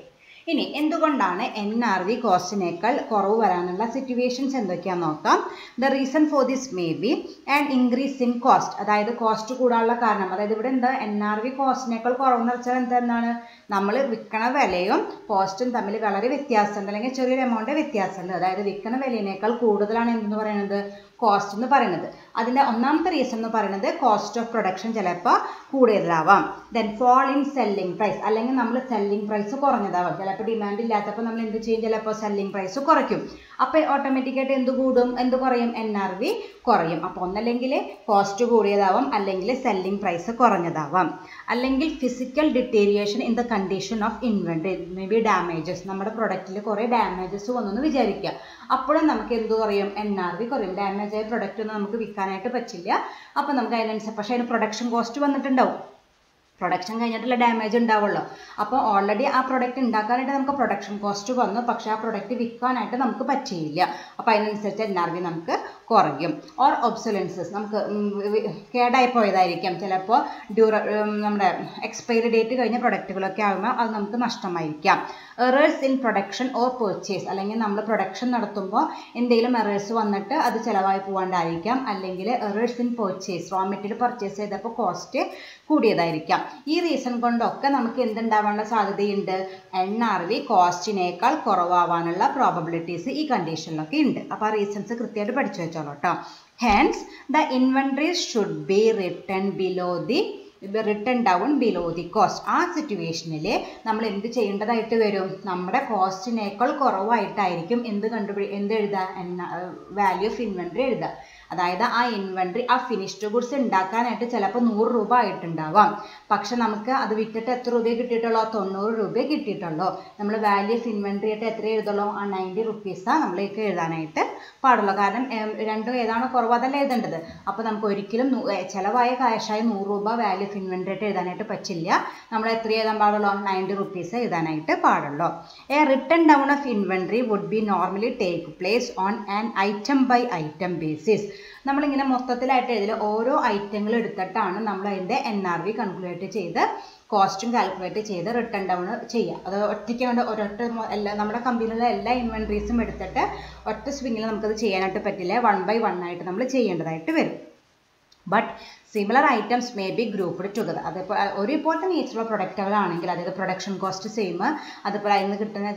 ഇനി എന്തുകൊണ്ടാണ് NRV കോസ്റ്റിനേക്കാൾ കുറവ് വരാനുള്ള സിറ്റുവേഷൻസ് എന്തൊക്കെയാണെന്ന് നോക്കാം. The reason for this may be an increase in cost. അതായത് കോസ്റ്റ് കൂടാനുള്ള കാരണം, അതായത് ഇവിടെ എന്താ NRV കോസ്റ്റിനേക്കാൾ കുറവെന്ന് വെച്ചാൽ എന്താണ്? നമ്മൾ വിൽക്കണ വിലയും കോസ്റ്റും തമ്മിൽ വളരെ വ്യത്യാസമുണ്ട്, അല്ലെങ്കിൽ ചെറിയൊരു എമൗണ്ട് വ്യത്യാസമുണ്ട്. അതായത് വിൽക്കണ വിലയേക്കാൾ കൂടുതലാണ് എന്തെന്ന് പറയുന്നത്? കോസ്റ്റ് എന്ന് പറയുന്നത്. അതിൻ്റെ ഒന്നാമത്തെ റീസൺ എന്ന് പറയുന്നത് കോസ്റ്റ് ഓഫ് പ്രൊഡക്ഷൻ ചിലപ്പോൾ കൂടുതലാവാം. Then fall in selling price, അല്ലെങ്കിൽ നമ്മൾ സെല്ലിംഗ് പ്രൈസ് കുറഞ്ഞതാവാം. ചിലപ്പോൾ ഡിമാൻഡ് ഇല്ലാത്തപ്പോൾ നമ്മൾ എന്ത് ചെയ്യും? ചിലപ്പോൾ സെല്ലിംഗ് പ്രൈസ് കുറയ്ക്കും. അപ്പോൾ ഓട്ടോമാറ്റിക്കായിട്ട് എന്ത് കൂടും? എന്ത് കുറയും? NRV കുറയും. അപ്പോൾ ഒന്നല്ലെങ്കിൽ കോസ്റ്റ് കൂടിയതാവാം, അല്ലെങ്കിൽ സെല്ലിംഗ് പ്രൈസ് കുറഞ്ഞതാവാം. അല്ലെങ്കിൽ physical deterioration in the condition of inventory, may be damages. നമ്മുടെ പ്രൊഡക്റ്റിൽ കുറേ ഡാമേജസ് വന്നെന്ന് വിചാരിക്കുക. അപ്പോഴും നമുക്ക് എന്ത് കുറയും? NRV കുറയും. ഡാമേജ് ആയ പ്രൊഡക്റ്റ് ഒന്നും നമുക്ക് വിൽക്കാനായിട്ട് പറ്റില്ല. അപ്പോൾ നമുക്ക് അതിനനുസരിച്ച്, പക്ഷേ അതിന് പ്രൊഡക്ഷൻ കോസ്റ്റ് വന്നിട്ടുണ്ടാവും. പ്രൊഡക്ഷൻ കഴിഞ്ഞിട്ടുള്ള ഡാമേജ് ഉണ്ടാവുള്ളൂ. അപ്പോൾ ഓൾറെഡി ആ പ്രൊഡക്റ്റ് ഉണ്ടാക്കാനായിട്ട് നമുക്ക് പ്രൊഡക്ഷൻ കോസ്റ്റ് വന്നു, പക്ഷേ ആ പ്രൊഡക്റ്റ് വിൽക്കാനായിട്ട് നമുക്ക് പറ്റിയില്ല. അപ്പോൾ അതിനനുസരിച്ച് NRV നമുക്ക് കുറയും. ഓർ ഒബ്സൊലൻസസ്, നമുക്ക് കേടായി പോയതായിരിക്കാം. ചിലപ്പോൾ നമ്മുടെ എക്സ്പയറി ഡേറ്റ് കഴിഞ്ഞ പ്രൊഡക്റ്റുകളൊക്കെ ആകുമ്പോൾ അത് നമുക്ക് നഷ്ടമായിരിക്കാം. Errors in production or purchase, അല്ലെങ്കിൽ നമ്മൾ പ്രൊഡക്ഷൻ നടത്തുമ്പോൾ എന്തെങ്കിലും എറേഴ്സ് വന്നിട്ട് അത് ചിലവായി പോകാണ്ടായിരിക്കാം. അല്ലെങ്കിൽ errors in purchase, raw material purchase ചെയ്തപ്പോൾ കോസ്റ്റ് കൂടിയതായിരിക്കാം. ഈ റീസൺ കൊണ്ടൊക്കെ നമുക്ക് എന്തുണ്ടാവാനുള്ള സാധ്യതയുണ്ട്? NRV കോസ്റ്റിനേക്കാൾ കുറവാവാനുള്ള പ്രോബബിലിറ്റീസ് ഈ കണ്ടീഷനിലൊക്കെ ഉണ്ട്. അപ്പോൾ ആ റീസൺസ് കൃത്യമായിട്ട് പഠിച്ചു വെച്ചോളൂ കേട്ടോ. Hence the inventories should be written down below the cost. ആ സിറ്റുവേഷനിൽ നമ്മൾ എന്ത് ചെയ്യേണ്ടതായിട്ട് വരും? നമ്മുടെ കോസ്റ്റിനേക്കാൾ കുറവായിട്ടായിരിക്കും എന്ത് എഴുതുക? വാല്യൂ ഓഫ് ഇൻവെന്ററി എഴുതുക. അതായത് ആ ഇൻവെന്ററി, ആ ഫിനിഷ്ഡ് ഗുഡ്സ് ഉണ്ടാക്കാനായിട്ട് ചിലപ്പോൾ 100 രൂപ ആയിട്ടുണ്ടാവാം. പക്ഷെ നമുക്ക് അത് വിറ്റിട്ട് എത്ര രൂപയെ കിട്ടിയിട്ടുള്ളൂ? 90 രൂപയെ കിട്ടിയിട്ടുള്ളൂ. നമ്മൾ വാല്യൂ ഓഫ് ഇൻവെന്ററി ആയിട്ട് എത്ര എഴുതുള്ളൂ? ആ 90 റുപ്പീസാണ് നമ്മളേക്ക് എഴുതാനായിട്ട് പാടുള്ളൂ. കാരണം രണ്ടും ഏതാണോ കുറവ് അതല്ല എഴുതേണ്ടത്. അപ്പോൾ നമുക്ക് ഒരിക്കലും ചിലവായ കാശായ 100 രൂപ വാല്യൂ ഓഫ് ഇൻവെന്ററി ആയിട്ട് എഴുതാനായിട്ട് പറ്റില്ല. നമ്മൾ എത്ര എഴുതാൻ പാടുള്ളൂ? 90 റുപ്പീസ് എഴുതാനായിട്ട് പാടുള്ളൂ. A written down of inventory would be normally take place on an item by item basis. നമ്മളിങ്ങനെ മൊത്തത്തിലായിട്ട് എഴുതില്ല, ഓരോ ഐറ്റങ്ങൾ എടുത്തിട്ടാണ് നമ്മൾ അതിൻ്റെ NRV കാൽക്കുലേറ്റ് ചെയ്ത് കോസ്റ്റും കാൽക്കുലേറ്റ് ചെയ്ത് റിട്ടേൺ ഡൗൺ ചെയ്യുക. അത് ഒറ്റയ്ക്ക് കൊണ്ട് ഒരൊറ്റ നമ്മുടെ കമ്പനിയിലുള്ള എല്ലാ ഇൻവെന്ററീസും എടുത്തിട്ട് ഒറ്റ സ്വിങ്ങിൽ നമുക്കത് ചെയ്യാനായിട്ട് പറ്റില്ല. 1 by 1 ആയിട്ട് നമ്മൾ ചെയ്യേണ്ടതായിട്ട് വരും. But similar items may be grouped together. അതിപ്പോൾ ഒരുപോലത്തെ നേച്ചറുള്ള പ്രൊഡക്റ്റുകളാണെങ്കിൽ, അതായത് പ്രൊഡക്ഷൻ കോസ്റ്റ് സെയിം, അതുപോലെ അതിൽ നിന്ന് കിട്ടുന്ന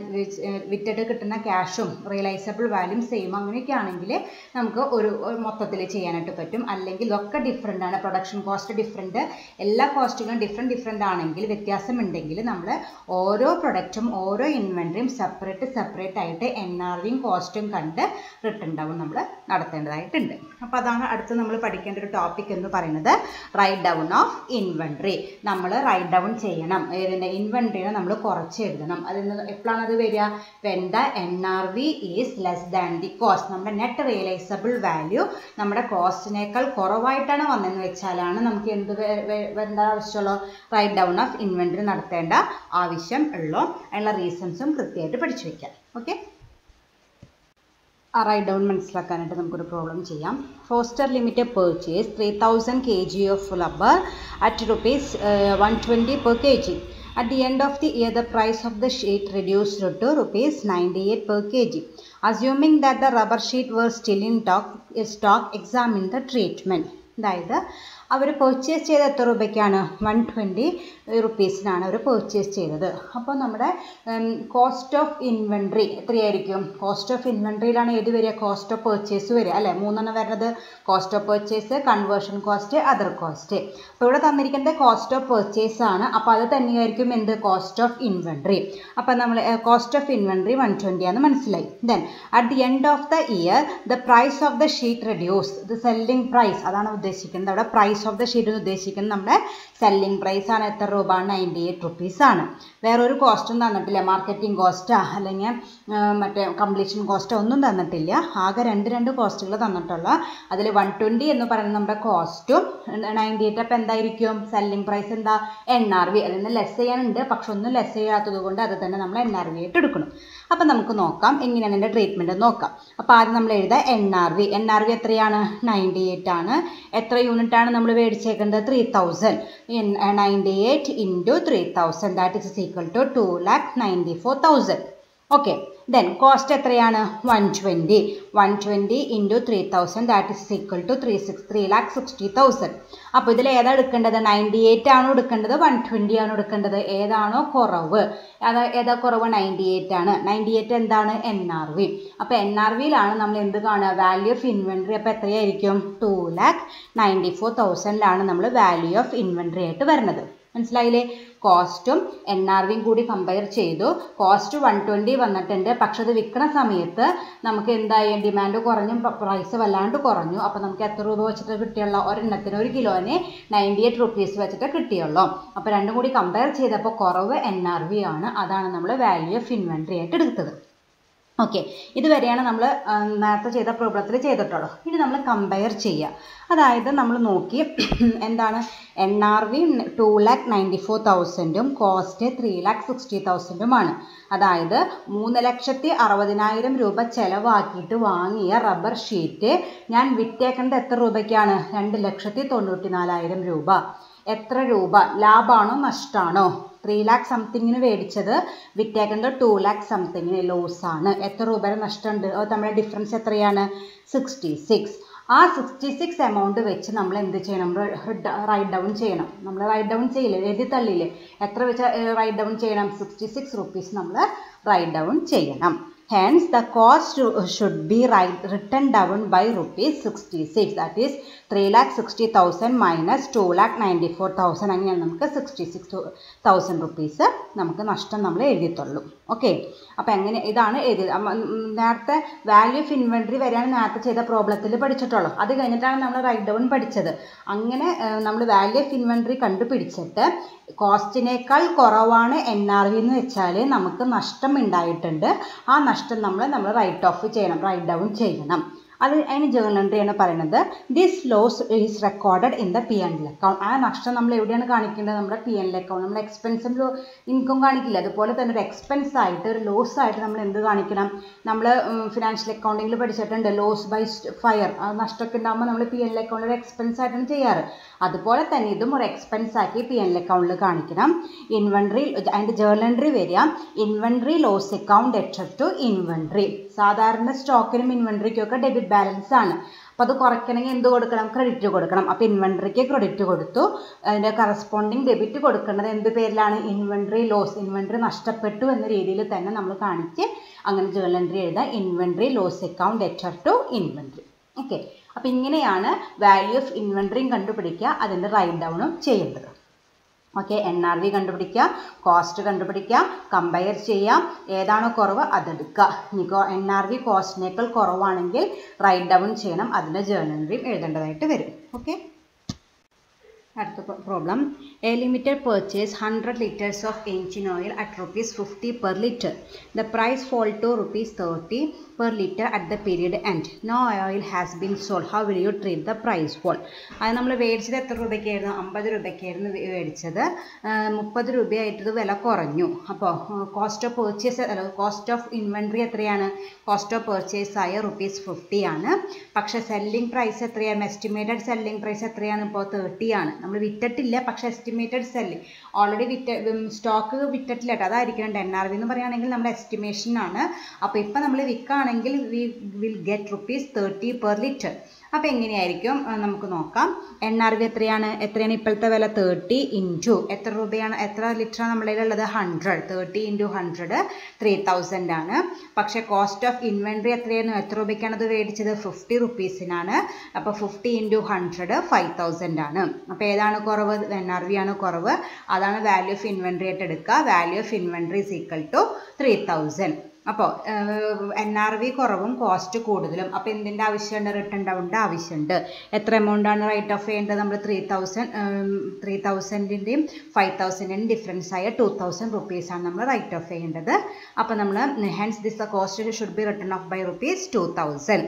വിറ്റിട്ട് കിട്ടുന്ന ക്യാഷും റിയലൈസബിൾ വാല്യൂം സെയിം, അങ്ങനെയൊക്കെ ആണെങ്കിൽ നമുക്ക് ഒരു മൊത്തത്തിൽ ചെയ്യാനായിട്ട് പറ്റും. അല്ലെങ്കിൽ ഇതൊക്കെ ഡിഫറെൻ്റ് ആണ്, പ്രൊഡക്ഷൻ കോസ്റ്റ് ഡിഫറെൻറ്റ്, എല്ലാ കോസ്റ്റുകളും ഡിഫറെൻ്റ് ആണെങ്കിൽ, വ്യത്യാസമുണ്ടെങ്കിൽ നമ്മൾ ഓരോ പ്രൊഡക്റ്റും ഓരോ ഇൻവെൻറ്ററിയും സെപ്പറേറ്റ് ആയിട്ട് NRVയും കോസ്റ്റും കണ്ട് റിട്ടേൺ ഡൗൺ നമ്മൾ നടത്തേണ്ടതായിട്ടുണ്ട്. അപ്പോൾ അതാണ് അടുത്ത് നമ്മൾ പഠിക്കേണ്ട ഒരു ടോപ്പിക് എന്ന് പറയുന്നത്, റൈറ്റ് ഡൗൺ ഓഫ് ഇൻവെന്ററി. നമ്മൾ റൈറ്റ് ഡൗൺ ചെയ്യണം. ഇൻവെന്ററിനെ നമ്മൾ കുറച്ച് എഴുതണം. അതിന് എപ്പോഴാണ് അത് വരിക? When the NRV is less than the cost. നമ്മുടെ നെറ്റ് റിയലൈസബിൾ വാല്യൂ നമ്മുടെ കോസ്റ്റിനേക്കാൾ കുറവായിട്ടാണ് വന്നതെന്ന് വെച്ചാലാണ് നമുക്ക് എന്ത് വരേണ്ട ആവശ്യമുള്ളൂ? റൈറ്റ് ഡൗൺ ഓഫ് ഇൻവെന്ററി നടത്തേണ്ട ആവശ്യം ഉള്ളൂ. അതിനുള്ള റീസൺസും കൃത്യമായിട്ട് പഠിച്ചു വയ്ക്കാം. ഓക്കെ, ആ റൈറ്റ് ഡൗൺ മനസ്സിലാക്കാനായിട്ട് നമുക്കൊരു പ്രോബ്ലം ചെയ്യാം. Foster limited purchase 3000 kg of rubber at rupees 120 per kg. At the end of the year, the price of the sheet reduced to rupees 98 per kg. Assuming that the rubber sheet were still in stock, examine the treatment. അതായത് അവർ purchase ചെയ്ത് എത്ര രൂപയ്ക്കാണ്? 120 റുപ്പീസിനാണ് അവർ purchase ചെയ്തത്. അപ്പോൾ നമ്മുടെ cost of inventory എത്രയായിരിക്കും? Cost of ഇൻവെൻട്രിയിലാണ് ഏത് വരിക? കോസ്റ്റ് ഓഫ് പർച്ചേസ് വരിക അല്ലേ? മൂന്നെണ്ണം വരുന്നത് cost of purchase, conversion cost, other cost. അപ്പോൾ ഇവിടെ തന്നിരിക്കുന്നത് കോസ്റ്റ് ഓഫ് പർച്ചേസ് ആണ്. അപ്പോൾ അത് തന്നെയായിരിക്കും എന്ത്? Cost of inventory. അപ്പോൾ നമ്മൾ കോസ്റ്റ് ഓഫ് ഇൻവെൻട്രി 120 ആണെന്ന് മനസ്സിലായി. Then at the end of the year the price of the sheet reduce. The selling price അതാണ് ഉദ്ദേശിക്കുന്നത്. അവിടെ പ്രൈസ് ഓഫ് ദ ഷീറ്റ് എന്ന് ഉദ്ദേശിക്കുന്നത് നമ്മുടെ സെല്ലിംഗ് പ്രൈസ് ആണ്. എത്ര രൂപ? 98 റുപ്പീസ് ആണ്. വേറൊരു കോസ്റ്റും തന്നിട്ടില്ല. മാർക്കറ്റിംഗ് കോസ്റ്റാ അല്ലെങ്കിൽ മറ്റേ കംപ്ലീഷൻ കോസ്റ്റോ ഒന്നും തന്നിട്ടില്ല. ആകെ രണ്ട് കോസ്റ്റുകൾ തന്നിട്ടുള്ള അതിൽ 120 എന്ന് പറയുന്നത് നമ്മുടെ കോസ്റ്റും 98 അപ്പം എന്തായിരിക്കും? സെല്ലിംഗ് പ്രൈസ് എന്താ? NRV. അതിൽ നിന്ന് ലെസ് ചെയ്യാനുണ്ട്, പക്ഷെ ഒന്നും ലെസ് ചെയ്യാത്തത് കൊണ്ട് അത് തന്നെ നമ്മൾ NRV ആയിട്ട് എടുക്കണം. അപ്പം നമുക്ക് നോക്കാം എങ്ങനെയാണ് എൻ്റെ ട്രീറ്റ്മെൻറ്റ് നോക്കാം. അപ്പോൾ ആദ്യം നമ്മൾ എഴുതാം NRV. NRV എത്രയാണ്? 98 ആണ്. എത്ര യൂണിറ്റ് ആണ് നമ്മൾ മേടിച്ചേക്കുന്നത്? 3000. 98 into 3000 that is equal to 2,94,000. Okay. Then cost എത്രയാണ്? 120 into 3000 that is equal to 3,60,000. അപ്പോൾ ഇതിൽ ഏതാ എടുക്കേണ്ടത്? 98 ആണോ എടുക്കേണ്ടത്? 120 ആണോ എടുക്കേണ്ടത്? ഏതാണോ കുറവ്? ഏതാ കുറവ്? 98 ആണ്. 98 എന്താണ്? NRV. അപ്പോൾ NRVയിലാണ് നമ്മൾ എന്ത് കാണുക? Value of inventory. അപ്പോൾ എത്രയായിരിക്കും? 2,94,000 നമ്മൾ വാല്യൂ ഓഫ് ഇൻവെൻട്രി ആയിട്ട് വരുന്നത്. മനസ്സിലായില്ലേ? കോസ്റ്റും NRVയും കൂടി കമ്പയർ ചെയ്തു. കോസ്റ്റ് 120 വന്നിട്ടുണ്ട്, പക്ഷെ അത് വിൽക്കുന്ന സമയത്ത് നമുക്ക് എന്തായി? ഡിമാൻഡ് കുറഞ്ഞു, പ്രൈസ് വല്ലാണ്ട് കുറഞ്ഞു. അപ്പോൾ നമുക്ക് എത്ര രൂപ വെച്ചിട്ട് കിട്ടിയുള്ളൂ? ഒരെണ്ണത്തിന് 1 കിലോന് 98 റുപ്പീസ് വെച്ചിട്ട് കിട്ടിയുള്ളൂ. അപ്പോൾ രണ്ടും കൂടി കമ്പയർ ചെയ്തപ്പോൾ കുറവ് NRV ആണ്. അതാണ് നമ്മൾ വാല്യൂ ഓഫ് ഇൻവെൻട്രി ആയിട്ട് എടുത്തത്. ഓക്കെ. ഇതുവരെയാണ് നമ്മൾ നേരത്തെ ചെയ്ത പ്രോബ്ലത്തിൽ ചെയ്തിട്ടുള്ളൂ. ഇനി നമ്മൾ കമ്പയർ ചെയ്യുക. അതായത് നമ്മൾ നോക്കി എന്താണ്? NRV 2,94,000 കോസ്റ്റ് 3,60,000 അതായത് 3,60,60,000 രൂപ ചിലവാക്കിയിട്ട് വാങ്ങിയ റബ്ബർ ഷീറ്റ് ഞാൻ വിറ്റേക്കേണ്ടത് എത്ര രൂപയ്ക്കാണ്? 2,94,000 രൂപ. എത്ര രൂപ ലാഭമാണോ നഷ്ടമാണോ? 3 lakh സംതിങ്ങിന് മേടിച്ചത് വിറ്റേക്കുന്നത് 2 lakh സംതിങ്ങിന് ലോസ് ആണ്. എത്ര രൂപയുടെ നഷ്ടമുണ്ട്? നമ്മുടെ ഡിഫറൻസ് എത്രയാണ്? 66. ആ 66 എമൗണ്ട് വെച്ച് നമ്മൾ എന്ത് ചെയ്യണം? റൈറ്റ് ഡൗൺ ചെയ്യണം. നമ്മൾ റൈറ്റ് ഡൗൺ ചെയ്യില്ലേ? എഴുതി തള്ളിയില്ലേ? എത്ര വെച്ച് റൈറ്റ് ഡൗൺ ചെയ്യണം? 66 റുപ്പീസ് നമ്മൾ റൈറ്റ് ഡൗൺ ചെയ്യണം. Hence, the cost should be written down by rupees 66. That is 3,60,000 minus 2,94,000. അങ്ങനെയാണ് നമുക്ക് 66,000 റുപ്പീസ് നമുക്ക് നഷ്ടം നമ്മൾ എഴുതിയിട്ടുള്ളൂ. ഓക്കെ. അപ്പോൾ എങ്ങനെ ഇതാണ് എഴുതിയത്. നേരത്തെ വാല്യൂ ഓഫ് ഇൻവെൻട്രി വരെയാണ് നേരത്തെ ചെയ്ത പ്രോബ്ലത്തിൽ പഠിച്ചിട്ടുള്ളൂ. അത് കഴിഞ്ഞിട്ടാണ് നമ്മൾ റൈറ്റ് ഡൗൺ പഠിച്ചത്. അങ്ങനെ നമ്മൾ വാല്യൂ ഓഫ് ഇൻവെൻട്രി കണ്ടുപിടിച്ചിട്ട് കോസ്റ്റിനേക്കാൾ കുറവാണ് NRV എന്ന് വെച്ചാൽ നമുക്ക് നഷ്ടം ഉണ്ടായിട്ടുണ്ട്. ആ നഷ്ടം നമ്മൾ റൈറ്റ് ഓഫ് ചെയ്യണം, റൈറ്റ് ഡൗൺ ചെയ്യണം. അതിന് ജേർണൽ എൻട്രിയാണ് പറയുന്നത്. This loss is recorded in the P&L account. ആ നഷ്ടം നമ്മൾ എവിടെയാണ് കാണിക്കേണ്ടത്? നമ്മുടെ P&L അക്കൗണ്ട്. നമ്മുടെ എക്സ്പെൻസും ഇൻകം കാണിക്കില്ല. അതുപോലെ തന്നെ ഒരു എക്സ്പെൻസ് ആയിട്ട്, ഒരു ലോസ് ആയിട്ട് നമ്മൾ എന്ത് കാണിക്കണം? നമ്മൾ ഫിനാൻഷ്യൽ അക്കൗണ്ടിങ്ങിൽ പഠിച്ചിട്ടുണ്ട് ലോസ് ബൈ ഫയർ. ആ നഷ്ടമൊക്കെ ഉണ്ടാകുമ്പോൾ നമ്മൾ P&L അക്കൗണ്ട് ഒരു എക്സ്പെൻസ് ആയിട്ടാണ് ചെയ്യാറ്. അതുപോലെ തന്നെ ഇതും ഒരു എക്സ്പെൻസ് ആക്കി P&L അക്കൗണ്ടിൽ കാണിക്കണം. ഇൻവെൻട്രി അതിൻ്റെ ജേർണൽ എൻട്രി വരിക inventory loss account except to inventory. സാധാരണ സ്റ്റോക്കിനും ഇൻവെൻട്രിക്കും ഒക്കെ ഡെബിറ്റ് ബാലൻസ് ആണ്. അപ്പോൾ അത് കുറയ്ക്കണമെങ്കിൽ എന്ത് കൊടുക്കണം? ക്രെഡിറ്റ് കൊടുക്കണം. അപ്പോൾ ഇൻവെൻട്രിക്ക് ക്രെഡിറ്റ് കൊടുത്തു. അതിൻ്റെ കറസ്പോണ്ടിങ് ഡെബിറ്റ് കൊടുക്കേണ്ടത് എന്ത് പേരിലാണ്? Inventory loss. ഇൻവെൻട്രി നഷ്ടപ്പെട്ടു എന്ന രീതിയിൽ തന്നെ നമ്മൾ കാണിച്ച് അങ്ങനെ ജേർണൽ എൻട്രി എഴുതാം. Inventory loss account except to inventory. Okay. അപ്പോൾ ഇങ്ങനെയാണ് വാല്യൂ ഓഫ് ഇൻവെൻട്രിയും കണ്ടുപിടിക്കുക, അതിൻ്റെ റൈറ്റ് ഡൗണും ചെയ്യേണ്ടത്. ഓക്കെ. NRV കണ്ടുപിടിക്കുക, കോസ്റ്റ് കണ്ടുപിടിക്കുക, കമ്പയർ ചെയ്യാം, ഏതാണോ കുറവ് അതെടുക്കുക. ഇനി NRV കോസ്റ്റിനേക്കാൾ കുറവാണെങ്കിൽ റൈറ്റ് ഡൗൺ ചെയ്യണം, അതിൻ്റെ ജേർണൽ എൻട്രിയും എഴുതേണ്ടതായിട്ട് വരും. ഓക്കെ. അടുത്ത problem. A limited purchase 100 liters of engine oil at ₹50 per liter. The price fall to ₹30 per liter at the period end. No oil has been sold. How will you treat the price fall? അത് നമ്മൾ മേടിച്ചത് എത്ര രൂപയ്ക്കായിരുന്നു? 50 രൂപയ്ക്കായിരുന്നു മേടിച്ചത്. 30 രൂപയായിട്ടത് വില കുറഞ്ഞു. അപ്പോൾ cost of purchase cost of inventory എത്രയാണ്? Cost of purchase ആയ ₹50 ആണ്. പക്ഷേ സെല്ലിംഗ് പ്രൈസ് എത്രയാണ്? എസ്റ്റിമേറ്റഡ് സെല്ലിംഗ് പ്രൈസ് എത്രയാണ്? ഇപ്പോൾ 30 ആണ്. നമ്മൾ വിറ്റിട്ടില്ല, പക്ഷേ എസ്റ്റിമേറ്റഡ് സെല്ലിംഗ് ഓൾറെഡി സ്റ്റോക്ക് വിറ്റിട്ടില്ല കേട്ടോ. അതായിരിക്കണം NRV എന്ന് പറയുകയാണെങ്കിൽ നമ്മുടെ എസ്റ്റിമേഷൻ ആണ്. അപ്പോൾ ഇപ്പം നമ്മൾ വിൽക്കുകയാണെങ്കിൽ we will get ₹30 per liter. അപ്പോൾ എങ്ങനെയായിരിക്കും നമുക്ക് നോക്കാം. NRV എത്രയാണ് ഇപ്പോഴത്തെ വില 30 ഇൻറ്റു എത്ര രൂപയാണ്, എത്ര ലിറ്ററാണ് നമ്മുടെ ഉള്ളത് 100. 30 ഇൻറ്റു 100 3000 ആണ്. പക്ഷേ കോസ്റ്റ് ഓഫ് ഇൻവെൻട്രി എത്രയായിരുന്നു, എത്ര രൂപയ്ക്കാണ് അത് മേടിച്ചത് 50 റുപ്പീസിനാണ്. അപ്പോൾ 50 ഇൻറ്റു 100 5000 ആണ്. അപ്പോൾ ഏതാണ് കുറവ്, NRV ആണ് കുറവ്. അതാണ് വാല്യൂ ഓഫ് ഇൻവെൻട്രി ആയിട്ട് എടുക്കുക. Value of inventory is equal to 3000. അപ്പോൾ NRV കുറവും കോസ്റ്റ് കൂടുതലും. അപ്പോൾ എന്തിൻ്റെ ആവശ്യമുണ്ട്, റിട്ടേൺ ഡൗണിൻ്റെ ആവശ്യമുണ്ട്. എത്ര എമൗണ്ടാണ് റൈറ്റ് ഓഫ് ചെയ്യേണ്ടത്, നമ്മൾ 3000ൻ്റെയും 5000ൻ്റെയും ഡിഫറൻസ് ആയ 2000 റുപ്പീസാണ് നമ്മൾ റൈറ്റ് ഓഫ് ചെയ്യേണ്ടത്. അപ്പോൾ നമ്മൾ hence this cost should be written off by ₹2000.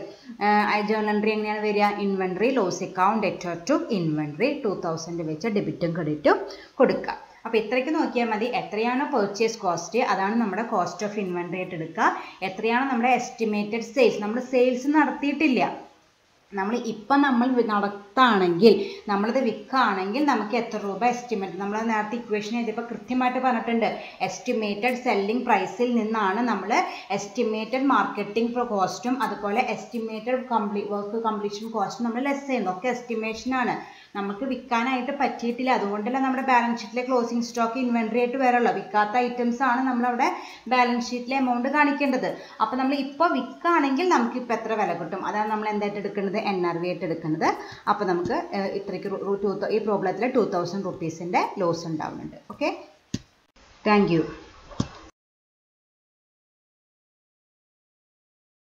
Journal entry എങ്ങനെയാണ് വരിക, inventory loss account debtor to inventory 2000 വെച്ച് ഡെബിറ്റും ക്രെഡിറ്റും കൊടുക്കുക. അപ്പോൾ ഇത്രയ്ക്ക് നോക്കിയാൽ മതി. എത്രയാണ് പർച്ചേസ് കോസ്റ്റ്, അതാണ് നമ്മുടെ കോസ്റ്റ് ഓഫ് ഇൻവെൻട്രി ആയിട്ട് എടുക്കുക. എത്രയാണ് നമ്മുടെ എസ്റ്റിമേറ്റഡ് സെയിൽസ്, നമ്മൾ സെയിൽസ് നടത്തിയിട്ടില്ല, നമ്മൾ ഇപ്പം നമ്മൾ നടത്തുകയാണെങ്കിൽ, നമ്മളിത് വിൽക്കുകയാണെങ്കിൽ നമുക്ക് എത്ര രൂപ എസ്റ്റിമേറ്റ്, നമ്മൾ നേരത്തെ ഇക്വേഷൻ എഴുതിയപ്പോൾ കൃത്യമായിട്ട് പറഞ്ഞിട്ടുണ്ട്. എസ്റ്റിമേറ്റഡ് സെല്ലിംഗ് പ്രൈസിൽ നിന്നാണ് നമ്മൾ എസ്റ്റിമേറ്റഡ് മാർക്കറ്റിംഗ് കോസ്റ്റും അതുപോലെ എസ്റ്റിമേറ്റഡ് വർക്ക് കംപ്ലീഷൻ കോസ്റ്റും നമ്മൾ ലെസ് ചെയ്യുന്നത്. ഒക്കെ എസ്റ്റിമേഷനാണ്. നമുക്ക് വിൽക്കാനായിട്ട് പറ്റിയിട്ടില്ല, അതുകൊണ്ടല്ല നമ്മുടെ ബാലൻസ് ഷീറ്റിലെ ക്ലോസിംഗ് സ്റ്റോക്ക് ഇൻവെൻട്രി ആയിട്ട് വരല്ലോ. വിൽക്കാത്ത ഐറ്റംസ് ആണ് നമ്മളവിടെ ബാലൻസ് ഷീറ്റിലെ എമൗണ്ട് കാണിക്കേണ്ടത്. അപ്പോൾ നമ്മൾ ഇപ്പോൾ വിൽക്കുകയാണെങ്കിൽ നമുക്ക് ഇപ്പോൾ എത്ര വില കിട്ടും, അതാണ് നമ്മൾ എന്തായിട്ട് എടുക്കുന്നത്, NRV ആയിട്ട് എടുക്കുന്നത്. അപ്പോൾ നമുക്ക് ഇത്രയ്ക്ക് ഈ പ്രോബ്ലത്തിൽ 2000 റുപ്പീസിൻ്റെ ലോസ് ഉണ്ടാവുന്നുണ്ട്. Okay, thank you.